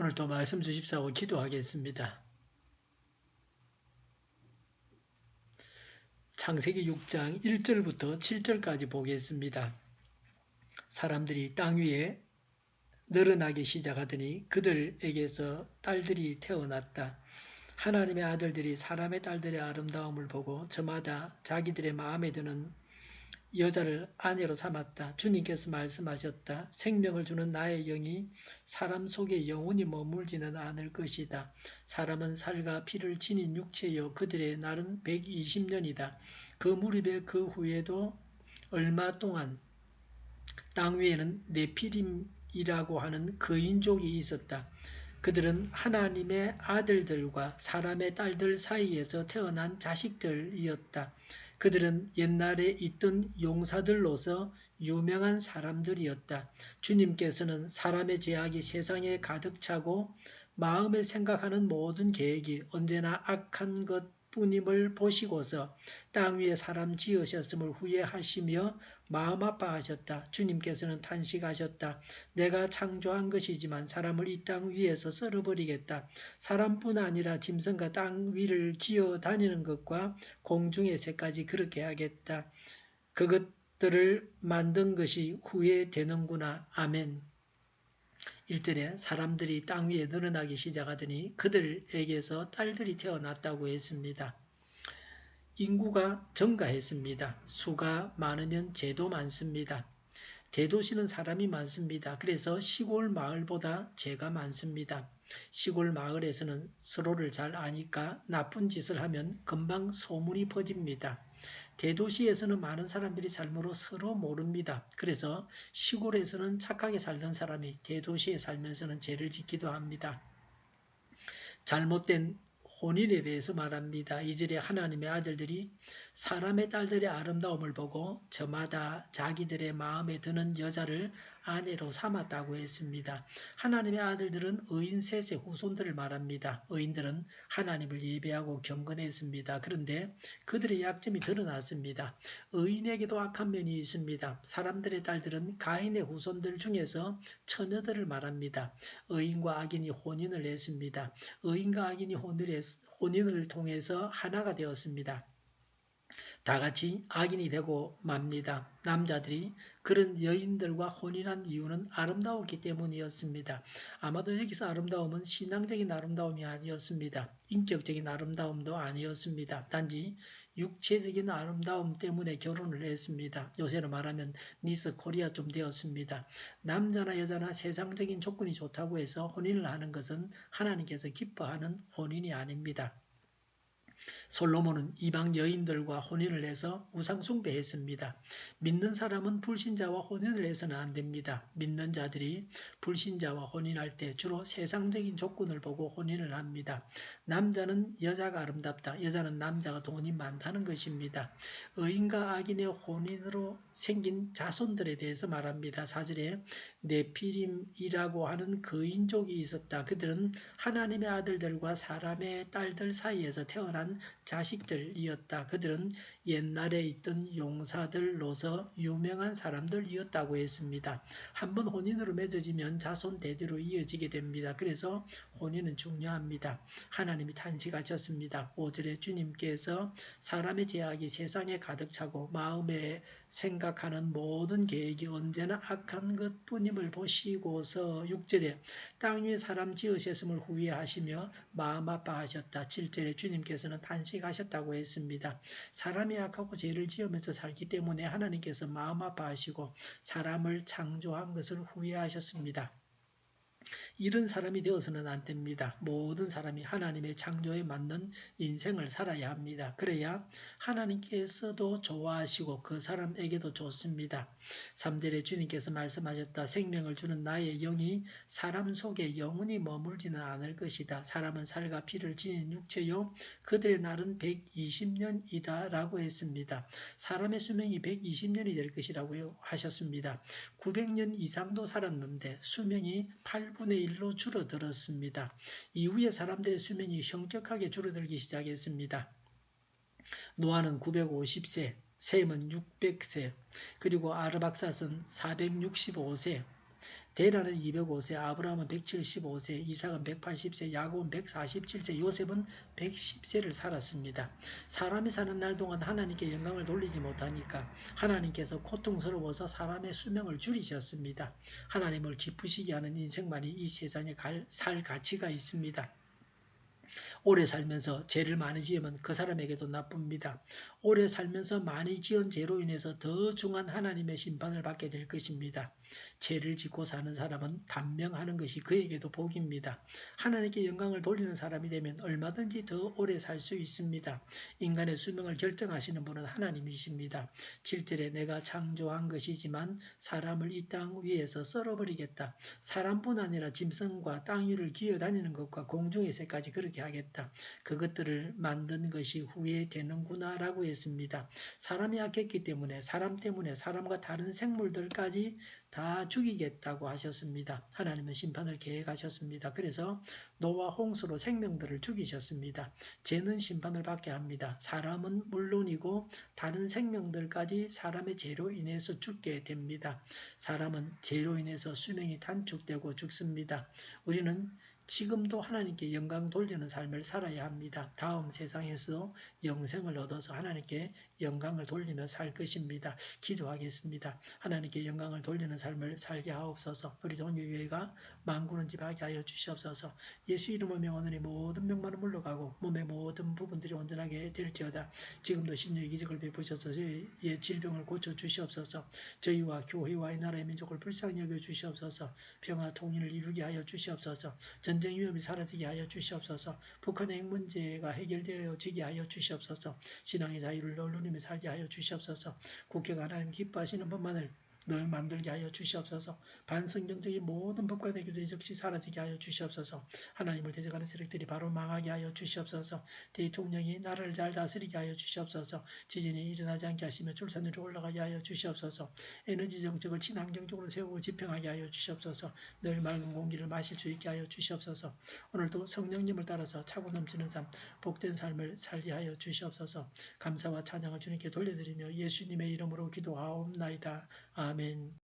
오늘도 말씀 주십사고 기도하겠습니다. 창세기 6장 1절부터 7절까지 보겠습니다. 사람들이 땅 위에 늘어나기 시작하더니 그들에게서 딸들이 태어났다. 하나님의 아들들이 사람의 딸들의 아름다움을 보고 저마다 자기들의 마음에 드는 여자를 아내로 삼았다. 주님께서 말씀하셨다. 생명을 주는 나의 영이 사람 속에 영원히 머물지는 않을 것이다. 사람은 살과 피를 지닌 육체요 그들의 날은 120년이다. 그 무렵에 그 후에도 얼마 동안 땅 위에는 네피림이라고 하는 거인족이 있었다. 그들은 하나님의 아들들과 사람의 딸들 사이에서 태어난 자식들이었다. 그들은 옛날에 있던 용사들로서 유명한 사람들이었다. 주님께서는 사람의 죄악이 세상에 가득 차고 마음에 생각하는 모든 계획이 언제나 악한 것뿐임을 보시고서 땅 위에 사람 지으셨음을 후회하시며 마음 아파하셨다. 주님께서는 탄식하셨다. 내가 창조한 것이지만 사람을 이 땅 위에서 썰어버리겠다. 사람뿐 아니라 짐승과 땅 위를 기어다니는 것과 공중의 새까지 그렇게 하겠다. 그것들을 만든 것이 후회되는구나. 아멘. 1절에 사람들이 땅 위에 늘어나기 시작하더니 그들에게서 딸들이 태어났다고 했습니다. 인구가 증가했습니다. 수가 많으면 죄도 많습니다. 대도시는 사람이 많습니다. 그래서 시골 마을보다 죄가 많습니다. 시골 마을에서는 서로를 잘 아니까 나쁜 짓을 하면 금방 소문이 퍼집니다. 대도시에서는 많은 사람들이 삶으로 서로 모릅니다. 그래서 시골에서는 착하게 살던 사람이 대도시에 살면서는 죄를 짓기도 합니다. 잘못된 혼인에 대해서 말합니다. 2절에 하나님의 아들들이 사람의 딸들의 아름다움을 보고 저마다 자기들의 마음에 드는 여자를 아내로 삼았다고 했습니다. 하나님의 아들들은 의인 셋의 후손들을 말합니다. 의인들은 하나님을 예배하고 경건했습니다. 그런데 그들의 약점이 드러났습니다. 의인에게도 악한 면이 있습니다. 사람들의 딸들은 가인의 후손들 중에서 처녀들을 말합니다. 의인과 악인이 혼인을 했습니다. 의인과 악인이 혼인을 통해서 하나가 되었습니다. 다 같이 악인이 되고 맙니다. 남자들이 그런 여인들과 혼인한 이유는 아름다웠기 때문이었습니다. 아마도 여기서 아름다움은 신앙적인 아름다움이 아니었습니다. 인격적인 아름다움도 아니었습니다. 단지 육체적인 아름다움 때문에 결혼을 했습니다. 요새로 말하면 미스 코리아 좀 되었습니다. 남자나 여자나 세상적인 조건이 좋다고 해서 혼인을 하는 것은 하나님께서 기뻐하는 혼인이 아닙니다. 솔로몬은 이방 여인들과 혼인을 해서 우상 숭배했습니다. 믿는 사람은 불신자와 혼인을 해서는 안 됩니다. 믿는 자들이 불신자와 혼인할 때 주로 세상적인 조건을 보고 혼인을 합니다. 남자는 여자가 아름답다. 여자는 남자가 돈이 많다는 것입니다. 의인과 악인의 혼인으로 생긴 자손들에 대해서 말합니다. 4절에 네피림이라고 하는 거인족이 있었다. 그들은 하나님의 아들들과 사람의 딸들 사이에서 태어난 자식들이었다. 그들은 옛날에 있던 용사들로서 유명한 사람들이었다고 했습니다. 한번 혼인으로 맺어지면 자손 대대로 이어지게 됩니다. 그래서 혼인은 중요합니다. 하나님이 탄식하셨습니다. 5절에 주님께서 사람의 죄악이 세상에 가득 차고 마음에 생각하는 모든 계획이 언제나 악한 것뿐임을 보시고서 6절에 땅 위에 사람 지으셨음을 후회하시며 마음 아파하셨다. 7절에 주님께서는 탄식하셨다고 했습니다. 사람이 악하고 죄를 지으면서 살기 때문에 하나님께서 마음 아파하시고 사람을 창조한 것을 후회하셨습니다. 이런 사람이 되어서는 안 됩니다. 모든 사람이 하나님의 창조에 맞는 인생을 살아야 합니다. 그래야 하나님께서도 좋아하시고 그 사람에게도 좋습니다. 3절에 주님께서 말씀하셨다. 생명을 주는 나의 영이 사람 속에 영원히 머물지는 않을 것이다. 사람은 살과 피를 지닌 육체요 그들의 날은 120년이다 라고 했습니다. 사람의 수명이 120년이 될 것이라고 하셨습니다. 900년 이상도 살았는데 수명이 8분의 1로 줄어들었습니다. 이후에 사람들의 수명이 현격하게 줄어들기 시작했습니다. 노아는 950세, 셈은 600세, 그리고 아르박삿은 465세, 데라는 205세, 아브라함은 175세, 이삭은 180세, 야곱은 147세, 요셉은 110세를 살았습니다. 사람이 사는 날 동안 하나님께 영광을 돌리지 못하니까 하나님께서 고통스러워서 사람의 수명을 줄이셨습니다. 하나님을 기쁘시게 하는 인생만이 이 세상에 살 가치가 있습니다. 오래 살면서 죄를 많이 지으면 그 사람에게도 나쁩니다. 오래 살면서 많이 지은 죄로 인해서 더 중한 하나님의 심판을 받게 될 것입니다. 죄를 짓고 사는 사람은 단명하는 것이 그에게도 복입니다. 하나님께 영광을 돌리는 사람이 되면 얼마든지 더 오래 살 수 있습니다. 인간의 수명을 결정하시는 분은 하나님이십니다. 7절에 내가 창조한 것이지만 사람을 이 땅 위에서 썰어버리겠다. 사람뿐 아니라 짐승과 땅 위를 기어다니는 것과 공중의 새까지 그렇게 하겠다. 그것들을 만든 것이 후회되는구나 라고 했습니다. 사람이 악했기 때문에 사람 때문에 사람과 다른 생물들까지 다 죽이겠다고 하셨습니다. 하나님은 심판을 계획하셨습니다. 그래서 노아 홍수로 생명들을 죽이셨습니다. 죄는 심판을 받게 합니다. 사람은 물론이고 다른 생명들까지 사람의 죄로 인해서 죽게 됩니다. 사람은 죄로 인해서 수명이 단축되고 죽습니다. 우리는 지금도 하나님께 영광 돌리는 삶을 살아야 합니다. 다음 세상에서 영생을 얻어서 하나님께 영광을 돌리며 살 것입니다. 기도하겠습니다. 하나님께 영광을 돌리는 삶을 살게 하옵소서. 우리 종교교회가 만군을 집하게 하여 주시옵소서. 예수 이름을 명하노니 모든 병만은 물러가고 몸의 모든 부분들이 온전하게 될지어다. 지금도 신유의 기적을 베푸셔서 저희의 질병을 고쳐 주시옵소서. 저희와 교회와 이 나라의 민족을 불쌍히 여겨 주시옵소서. 평화 통일을 이루게 하여 주시옵소서. 전쟁 위험이 사라지게 하여 주시옵소서. 북한의 핵 문제가 해결되어지게 하여 주시옵소서. 신앙의 자유를 누리며 살게 하여 주시옵소서. 국회가 하나님 기뻐하시는 법만을 늘 만들게 하여 주시옵소서. 반성경적인 모든 법과 내규들이 즉시 사라지게 하여 주시옵소서. 하나님을 대적하는 세력들이 바로 망하게 하여 주시옵소서. 대통령이 나라를 잘 다스리게 하여 주시옵소서. 지진이 일어나지 않게 하시며 출산율이 올라가게 하여 주시옵소서. 에너지 정책을 친환경적으로 세우고 집행하게 하여 주시옵소서. 늘 맑은 공기를 마실 수 있게 하여 주시옵소서. 오늘도 성령님을 따라서 차고 넘치는 삶, 복된 삶을 살게 하여 주시옵소서. 감사와 찬양을 주님께 돌려드리며 예수님의 이름으로 기도하옵나이다. 아멘.